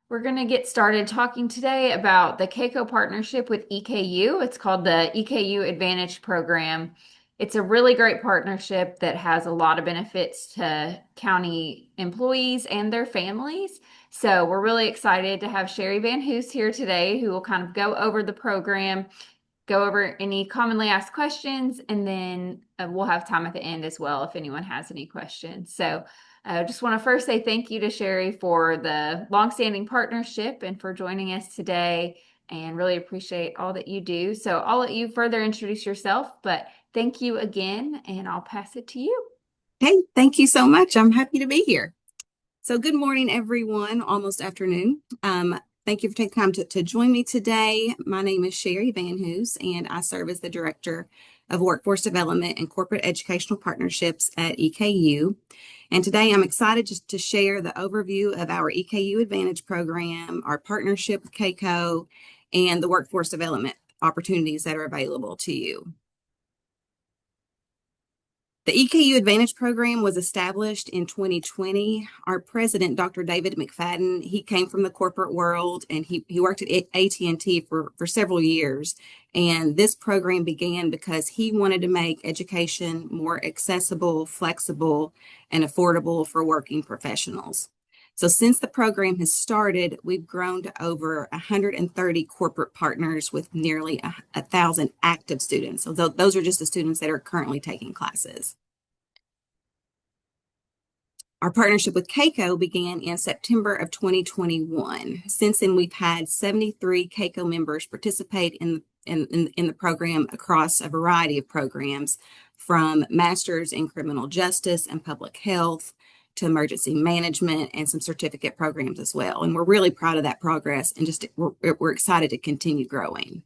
We're going to get started talking today about the Keiko partnership with EKU. It's called the EKU Advantage Program. It's a really great partnership that has a lot of benefits to county employees and their families. So we're really excited to have Sherry Van Hoos here today, who will kind of go over the program, go over any commonly asked questions, and then we'll have time at the end as well if anyone has any questions. So I just want to first say thank you to Sherry for the longstanding partnership and for joining us today, and really appreciate all that you do. So I'll let you further introduce yourself, but thank you again, and I'll pass it to you. Hey, thank you so much. I'm happy to be here. So, good morning, everyone, almost afternoon. Thank you for taking time to join me today. My name is Sherry Van Hoos, and I serve as the Director of Workforce Development and Corporate Educational Partnerships at EKU. And today I'm excited just to share the overview of our EKU Advantage program, our partnership with Keiko, and the workforce development opportunities that are available to you. The EKU Advantage Program was established in 2020. Our president, Dr. David McFadden, he came from the corporate world and he worked at AT&T for several years. And this program began because he wanted to make education more accessible, flexible, and affordable for working professionals. So since the program has started, we've grown to over 130 corporate partners with nearly 1,000 active students. So those are just the students that are currently taking classes. Our partnership with Keiko began in September of 2021. Since then, we've had 73 Keiko members participate in the program across a variety of programs, from masters in criminal justice and public health to emergency management and some certificate programs as well. And we're really proud of that progress and we're excited to continue growing.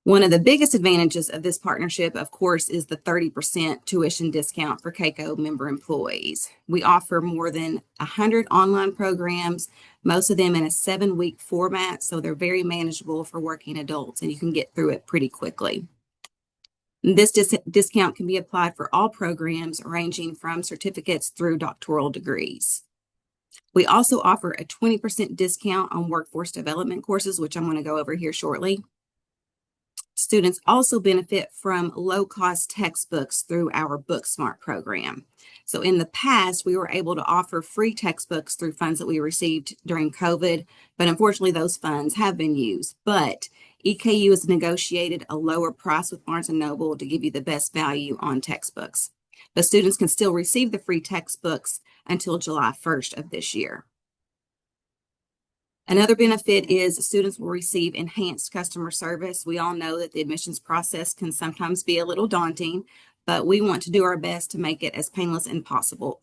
One of the biggest advantages of this partnership, of course, is the 30% tuition discount for Keiko member employees. We offer more than 100 online programs, most of them in a 7-week format, so they're very manageable for working adults and you can get through it pretty quickly. This discount can be applied for all programs ranging from certificates through doctoral degrees. We also offer a 20% discount on workforce development courses, which I'm going to go over here shortly. Students also benefit from low-cost textbooks through our BookSmart program. So in the past, we were able to offer free textbooks through funds that we received during COVID, but unfortunately those funds have been used. But EKU has negotiated a lower price with Barnes & Noble to give you the best value on textbooks. The students can still receive the free textbooks until July 1st of this year. Another benefit is students will receive enhanced customer service. We all know that the admissions process can sometimes be a little daunting, but we want to do our best to make it as painless and possible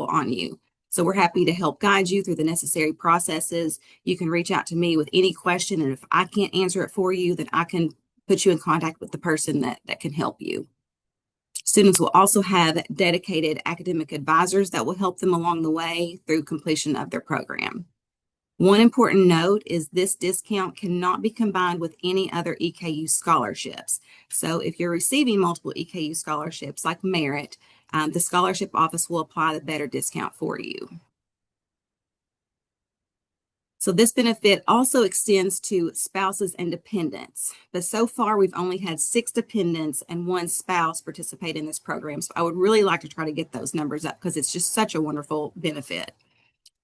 on you. So we're happy to help guide you through the necessary processes. You can reach out to me with any question, and if I can't answer it for you, then I can put you in contact with the person that can help you. Students will also have dedicated academic advisors that will help them along the way through completion of their program. One important note is this discount cannot be combined with any other EKU scholarships. So if you're receiving multiple EKU scholarships like merit, the scholarship office will apply the better discount for you. So this benefit also extends to spouses and dependents, but so far we've only had 6 dependents and 1 spouse participate in this program. So I would really like to try to get those numbers up because it's just such a wonderful benefit.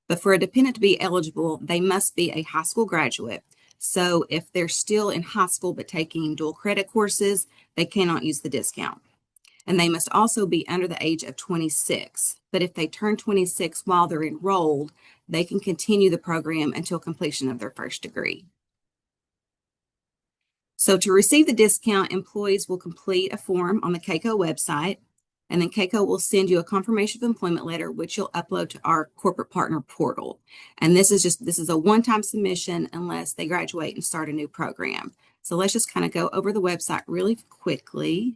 But for a dependent to be eligible, they must be a high school graduate. So if they're still in high school but taking dual credit courses, they cannot use the discount. And they must also be under the age of 26. But if they turn 26 while they're enrolled, they can continue the program until completion of their first degree. So to receive the discount, employees will complete a form on the Keiko website. And then Keiko will send you a confirmation of employment letter, which you'll upload to our corporate partner portal. And this is a one-time submission unless they graduate and start a new program. So let's just kind of go over the website really quickly.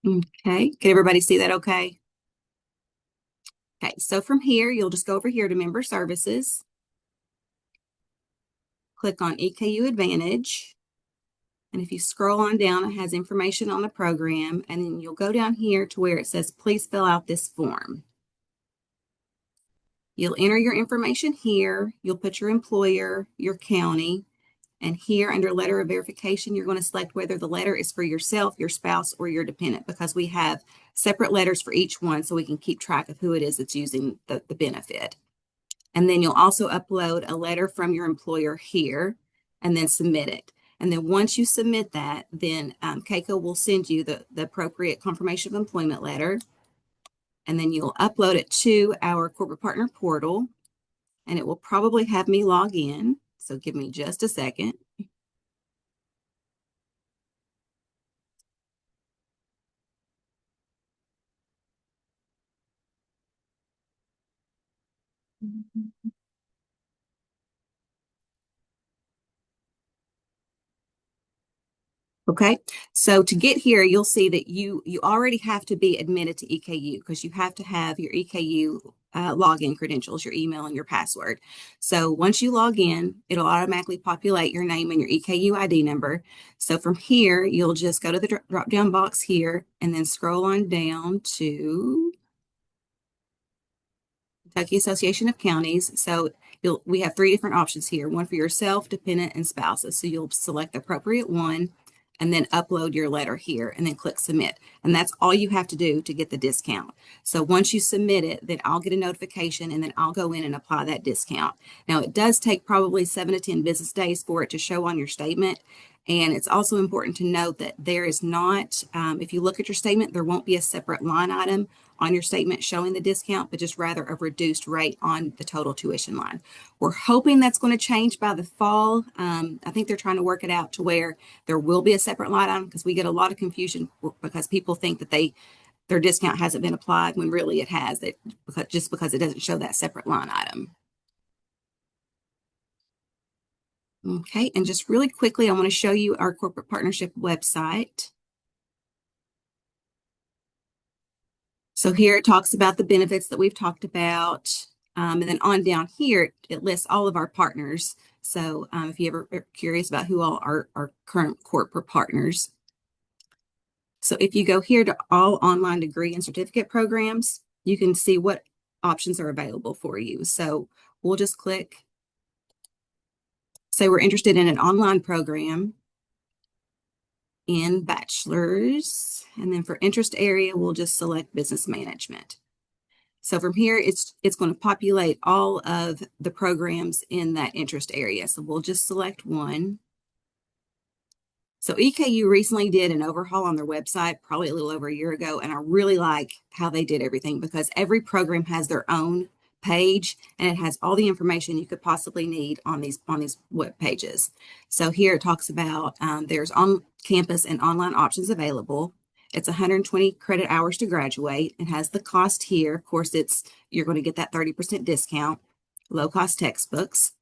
Okay, can everybody see that okay? Okay, so from here, you'll just go over here to Member Services. Click on EKU Advantage. And if you scroll on down, it has information on the program, and then you'll go down here to where it says, please fill out this form. You'll enter your information here. You'll put your employer, your county, and here under letter of verification, you're going to select whether the letter is for yourself, your spouse, or your dependent, because we have separate letters for each one so we can keep track of who it is that's using the benefit. And then you'll also upload a letter from your employer here and then submit it. And then once you submit that, then KEKO will send you the appropriate confirmation of employment letter. And then you'll upload it to our corporate partner portal, and it will probably have me log in. So give me just a second. Okay, so to get here, you'll see that you already have to be admitted to EKU because you have to have your EKU login credentials, your email and your password. So once you log in, it'll automatically populate your name and your EKU ID number. So from here, you'll just go to the drop down box here and then scroll on down to Kentucky Association of Counties. So we have three different options here, one for yourself, dependent, and spouses. So you'll select the appropriate one and then upload your letter here and then click submit. And that's all you have to do to get the discount. So once you submit it, then I'll get a notification and then I'll go in and apply that discount. Now it does take probably 7 to 10 business days for it to show on your statement. And it's also important to note that there is not, if you look at your statement, there won't be a separate line item on your statement showing the discount, but just rather a reduced rate on the total tuition line. We're hoping that's going to change by the fall. I think they're trying to work it out to where there will be a separate line item because we get a lot of confusion because people think that their discount hasn't been applied when really it has, just because it doesn't show that separate line item. Okay, and just really quickly, I want to show you our corporate partnership website. So here it talks about the benefits that we've talked about. And then on down here, it lists all of our partners. So if you ever are curious about who all are our current corporate partners. So if you go here to all online degree and certificate programs, you can see what options are available for you. So we'll just click, say we're interested in an online program in bachelor's, and then for interest area, we'll just select business management. So from here, it's going to populate all of the programs in that interest area. So we'll just select one. So EKU recently did an overhaul on their website, probably a little over a year ago, and I really like how they did everything because every program has their own page and it has all the information you could possibly need on these web pages. So here it talks about there's on-campus and online options available. It's 120 credit hours to graduate. It has the cost here. Of course, you're going to get that 30% discount, low-cost textbooks.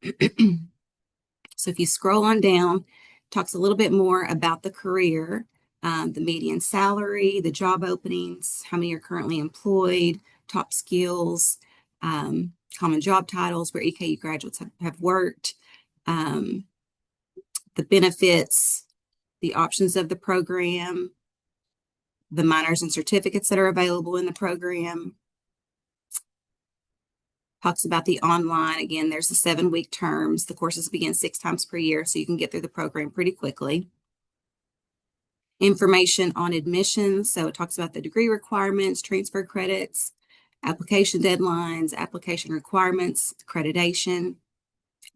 So if you scroll on down, talks a little bit more about the career, the median salary, the job openings, how many are currently employed, top skills, common job titles where EKU graduates have worked, the benefits, the options of the program, the minors and certificates that are available in the program. Talks about the online. Again, there's the 7-week terms. The courses begin 6 times per year, so you can get through the program pretty quickly. Information on admissions. So it talks about the degree requirements, transfer credits, application deadlines, application requirements, accreditation.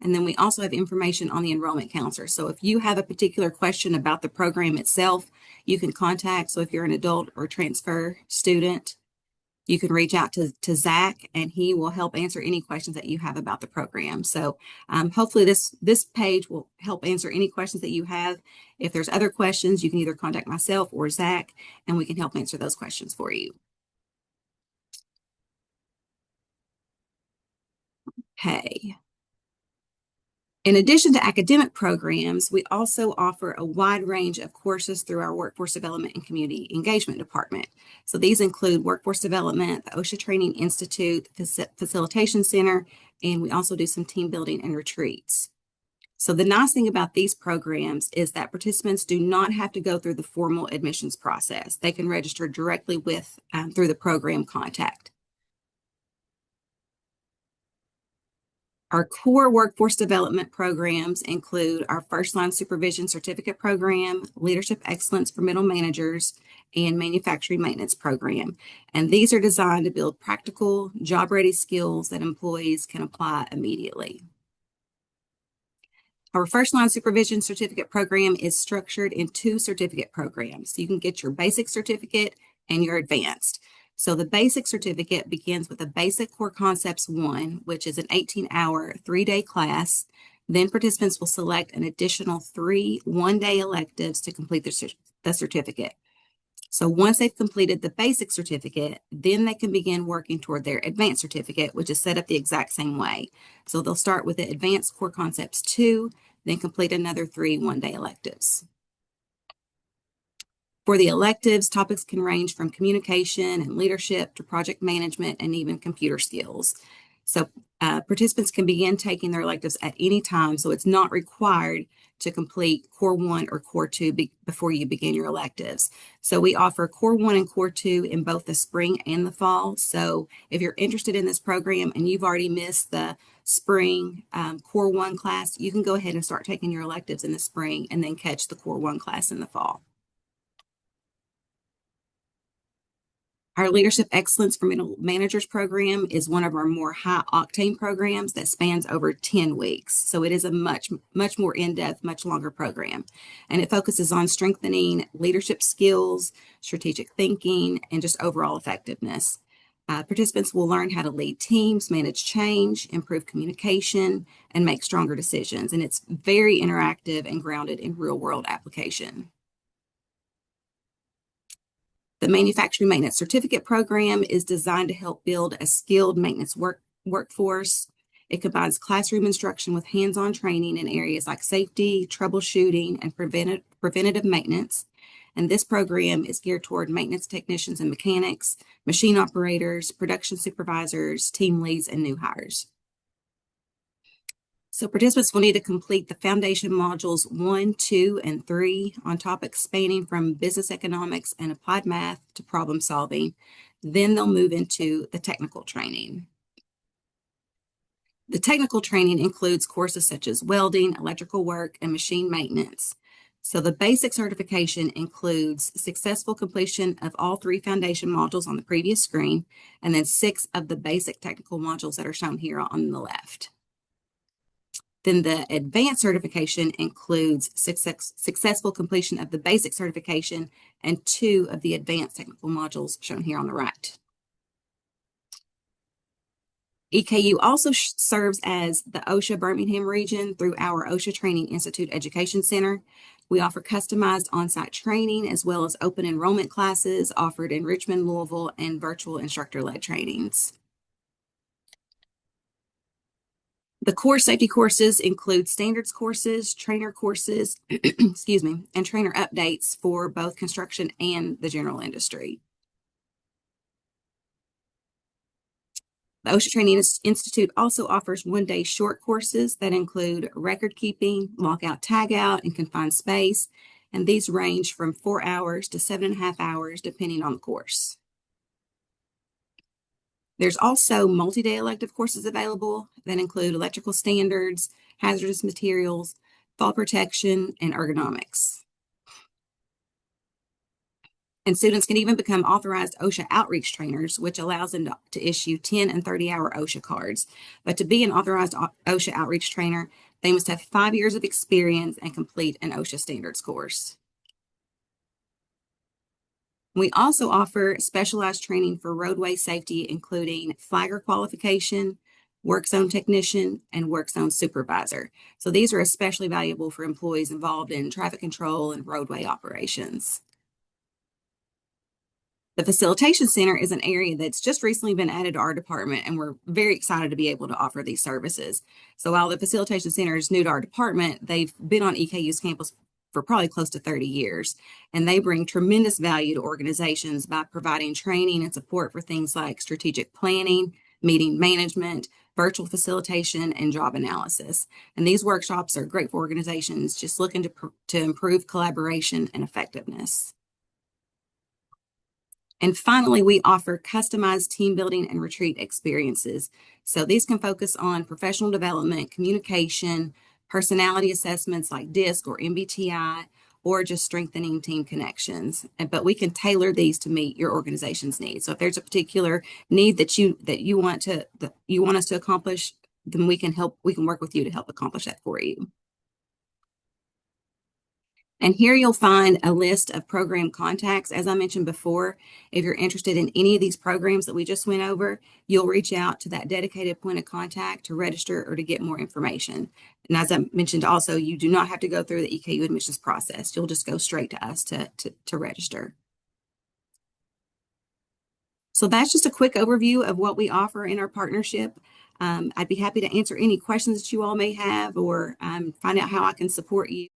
And then we also have information on the enrollment counselor. So if you have a particular question about the program itself, you can contact. So if you're an adult or transfer student, you can reach out to Zach and he will help answer any questions that you have about the program. So hopefully this page will help answer any questions that you have. If there's other questions, you can either contact myself or Zach and we can help answer those questions for you. Okay. In addition to academic programs, we also offer a wide range of courses through our Workforce Development and Community Engagement Department. So these include Workforce Development, the OSHA Training Institute, the Facilitation Center, and we also do some team building and retreats. So the nice thing about these programs is that participants do not have to go through the formal admissions process. They can register directly with through the program contact. Our core workforce development programs include our First Line Supervision Certificate Program, Leadership Excellence for Middle Managers, and Manufacturing Maintenance Program. And these are designed to build practical, job-ready skills that employees can apply immediately. Our First Line Supervision Certificate Program is structured in two certificate programs. You can get your basic certificate and your advanced. So the basic certificate begins with a Basic Core Concepts 1, which is an 18-hour, 3-day class. Then participants will select an additional 3 one-day electives to complete the certificate. So once they've completed the basic certificate, then they can begin working toward their advanced certificate, which is set up the exact same way. So they'll start with the Advanced Core Concepts 2, then complete another 3 one-day electives. For the electives, topics can range from communication and leadership to project management and even computer skills. So participants can begin taking their electives at any time, so it's not required to complete Core 1 or Core 2 before you begin your electives. So we offer Core 1 and Core 2 in both the spring and the fall. So if you're interested in this program and you've already missed the spring Core 1 class, you can go ahead and start taking your electives in the spring and then catch the Core 1 class in the fall. Our Leadership Excellence for Middle Managers program is one of our more high-octane programs that spans over 10 weeks. So it is a much more in-depth, much longer program. And it focuses on strengthening leadership skills, strategic thinking, and just overall effectiveness. Participants will learn how to lead teams, manage change, improve communication, and make stronger decisions. And it's very interactive and grounded in real-world application. The Manufacturing Maintenance Certificate Program is designed to help build a skilled maintenance workforce. It combines classroom instruction with hands-on training in areas like safety, troubleshooting, and preventative maintenance. And this program is geared toward maintenance technicians and mechanics, machine operators, production supervisors, team leads, and new hires. So participants will need to complete the foundation modules 1, 2, and 3 on topics spanning from business economics and applied math to problem solving. Then they'll move into the technical training. The technical training includes courses such as welding, electrical work, and machine maintenance. So the basic certification includes successful completion of all 3 foundation modules on the previous screen, and then 6 of the basic technical modules that are shown here on the left. Then the advanced certification includes successful completion of the basic certification and 2 of the advanced technical modules shown here on the right. EKU also serves as the OSHA Birmingham region through our OSHA Training Institute Education Center. We offer customized on-site training as well as open enrollment classes offered in Richmond, Louisville, and virtual instructor-led trainings. The core safety courses include standards courses, trainer courses, excuse me, and trainer updates for both construction and the general industry. The OSHA Training Institute also offers one-day short courses that include record keeping, lockout, tagout, and confined space, and these range from 4 hours to 7.5 hours depending on the course. There's also multi-day elective courses available that include electrical standards, hazardous materials, fall protection, and ergonomics. And students can even become authorized OSHA outreach trainers, which allows them to issue 10 and 30-hour OSHA cards. But to be an authorized OSHA outreach trainer, they must have 5 years of experience and complete an OSHA standards course. We also offer specialized training for roadway safety, including flagger qualification, work zone technician, and work zone supervisor. So these are especially valuable for employees involved in traffic control and roadway operations. The Facilitation Center is an area that's just recently been added to our department, and we're very excited to be able to offer these services. So while the Facilitation Center is new to our department, they've been on EKU's campus for probably close to 30 years, and they bring tremendous value to organizations by providing training and support for things like strategic planning, meeting management, virtual facilitation, and job analysis. And these workshops are great for organizations just looking to improve collaboration and effectiveness. And finally, we offer customized team building and retreat experiences. So these can focus on professional development, communication, personality assessments like DISC or MBTI, or just strengthening team connections. But we can tailor these to meet your organization's needs. So if there's a particular need that you want us to accomplish, then we can work with you to help accomplish that for you. And here you'll find a list of program contacts. As I mentioned before, if you're interested in any of these programs that we just went over, you'll reach out to that dedicated point of contact to register or to get more information. And as I mentioned also, you do not have to go through the EKU admissions process. You'll just go straight to us to register. So that's just a quick overview of what we offer in our partnership. I'd be happy to answer any questions that you all may have or find out how I can support you.